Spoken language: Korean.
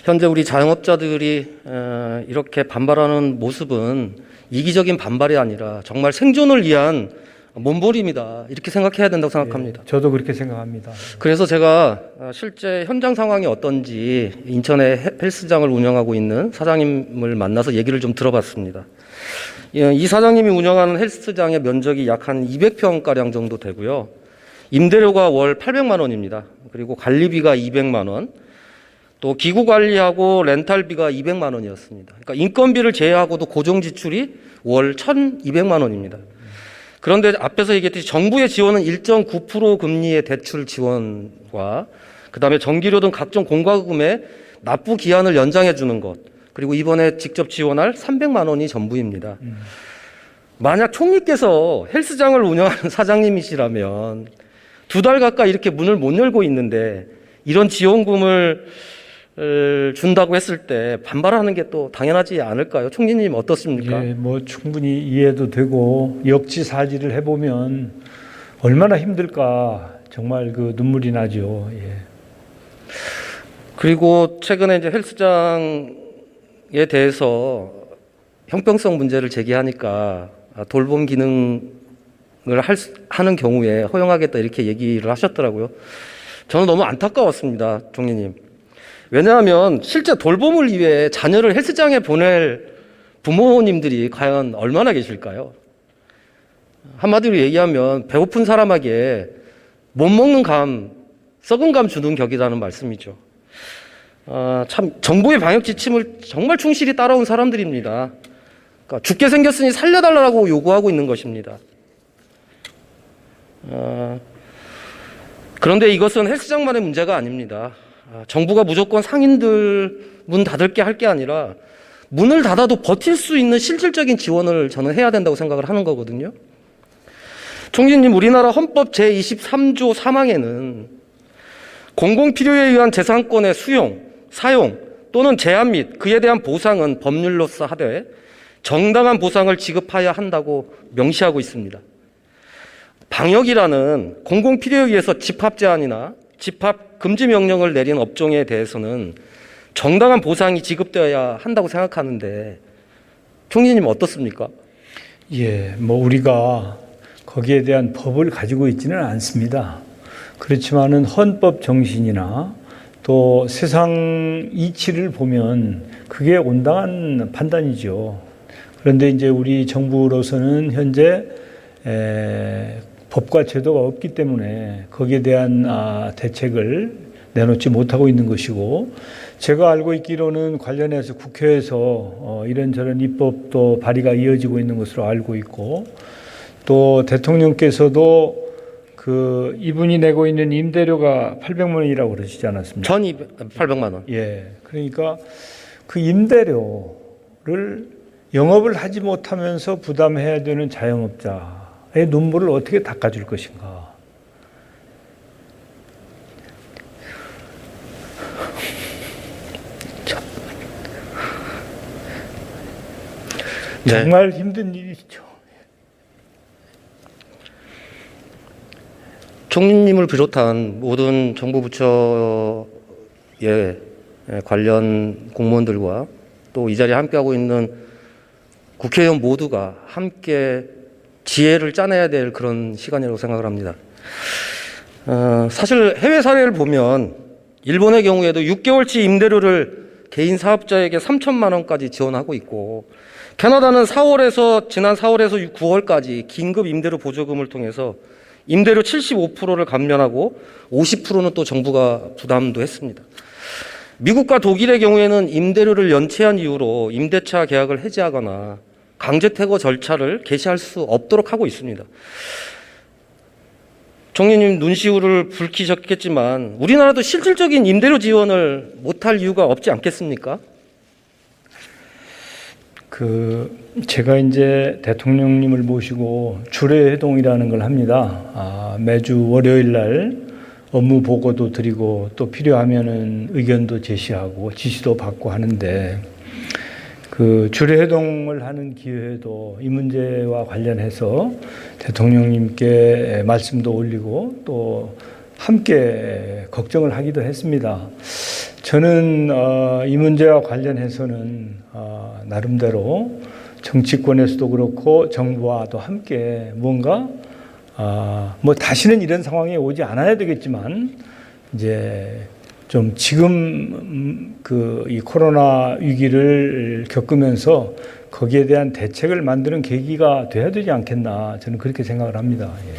현재 우리 자영업자들이 이렇게 반발하는 모습은 이기적인 반발이 아니라 정말 생존을 위한 몸부림이다, 이렇게 생각해야 된다고 생각합니다. 저도 그렇게 생각합니다. 그래서 제가 실제 현장 상황이 어떤지 인천에 헬스장을 운영하고 있는 사장님을 만나서 얘기를 좀 들어봤습니다. 이 사장님이 운영하는 헬스장의 면적이 약 한 200평가량 정도 되고요. 임대료가 월 800만 원입니다. 그리고 관리비가 200만 원, 또 기구 관리하고 렌탈비가 200만 원이었습니다. 그러니까 인건비를 제외하고도 고정 지출이 월 1,200만 원입니다. 그런데 앞에서 얘기했듯이 정부의 지원은 1.9% 금리의 대출 지원과 그다음에 전기료 등 각종 공과금의 납부 기한을 연장해 주는 것, 그리고 이번에 직접 지원할 300만 원이 전부입니다. 만약 총리께서 헬스장을 운영하는 사장님이시라면 2달 가까이 이렇게 문을 못 열고 있는데 이런 지원금을 준다고 했을 때 반발하는 게 또 당연하지 않을까요? 총리님 어떻습니까? 예, 뭐 충분히 이해도 되고 역지사지를 해보면 얼마나 힘들까 정말 그 눈물이 나죠. 예. 그리고 최근에 이제 헬스장에 대해서 형평성 문제를 제기하니까 돌봄 기능을 하는 경우에 허용하겠다, 이렇게 얘기를 하셨더라고요. 저는 너무 안타까웠습니다, 총리님. 왜냐하면 실제 돌봄을 위해 자녀를 헬스장에 보낼 부모님들이 과연 얼마나 계실까요? 한마디로 얘기하면 배고픈 사람에게 못 먹는 감, 썩은 감 주는 격이라는 말씀이죠. 참 정부의 방역 지침을 정말 충실히 따라온 사람들입니다. 그러니까 죽게 생겼으니 살려달라고 요구하고 있는 것입니다. 그런데 이것은 헬스장만의 문제가 아닙니다. 정부가 무조건 상인들 문 닫을게 할 게 아니라 문을 닫아도 버틸 수 있는 실질적인 지원을 저는 해야 된다고 생각을 하는 거거든요. 총리님, 우리나라 헌법 제23조 3항에는 공공필요에 의한 재산권의 수용, 사용 또는 제한 및 그에 대한 보상은 법률로서 하되 정당한 보상을 지급해야 한다고 명시하고 있습니다. 방역이라는 공공필요에 의해서 집합 제한이나 집합 금지 명령을 내린 업종에 대해서는 정당한 보상이 지급되어야 한다고 생각하는데 총리님 어떻습니까? 예, 뭐 우리가 거기에 대한 법을 가지고 있지는 않습니다. 그렇지만은 헌법 정신이나 또 세상 이치를 보면 그게 온당한 판단이죠. 그런데 이제 우리 정부로서는 현재 법과 제도가 없기 때문에 거기에 대한 대책을 내놓지 못하고 있는 것이고, 제가 알고 있기로는 관련해서 국회에서 이런저런 입법도 발의가 이어지고 있는 것으로 알고 있고, 또 대통령께서도 그 이분이 내고 있는 임대료가 800만 원이라고 그러시지 않았습니까? 800만 원. 예. 그러니까 그 임대료를 영업을 하지 못하면서 부담해야 되는 자영업자의 눈물을 어떻게 닦아줄 것인가. 네. 정말 힘든 일이죠. 총리님을 비롯한 모든 정부 부처의 관련 공무원들과 또 이 자리에 함께하고 있는 국회의원 모두가 함께 지혜를 짜내야 될 그런 시간이라고 생각을 합니다. 사실 해외 사례를 보면 일본의 경우에도 6개월치 임대료를 개인 사업자에게 3천만 원까지 지원하고 있고, 캐나다는 지난 4월에서 9월까지 긴급 임대료 보조금을 통해서 임대료 75%를 감면하고 50%는 또 정부가 부담도 했습니다. 미국과 독일의 경우에는 임대료를 연체한 이유로 임대차 계약을 해지하거나 강제 퇴거 절차를 개시할 수 없도록 하고 있습니다. 총리님 눈시울을 붉히셨겠지만 우리나라도 실질적인 임대료 지원을 못할 이유가 없지 않겠습니까? 제가 이제 대통령님을 모시고 주례회동이라는 걸 합니다. 매주 월요일 날 업무 보고도 드리고 또 필요하면은 의견도 제시하고 지시도 받고 하는데, 그 주례회동을 하는 기회에도 이 문제와 관련해서 대통령님께 말씀도 올리고 또 함께 걱정을 하기도 했습니다. 저는 이 문제와 관련해서는 나름대로 정치권에서도 그렇고 정부와도 함께 뭔가 뭐 다시는 이런 상황이 오지 않아야 되겠지만 이제 좀 지금 이 코로나 위기를 겪으면서 거기에 대한 대책을 만드는 계기가 돼야 되지 않겠나 저는 그렇게 생각을 합니다. 예.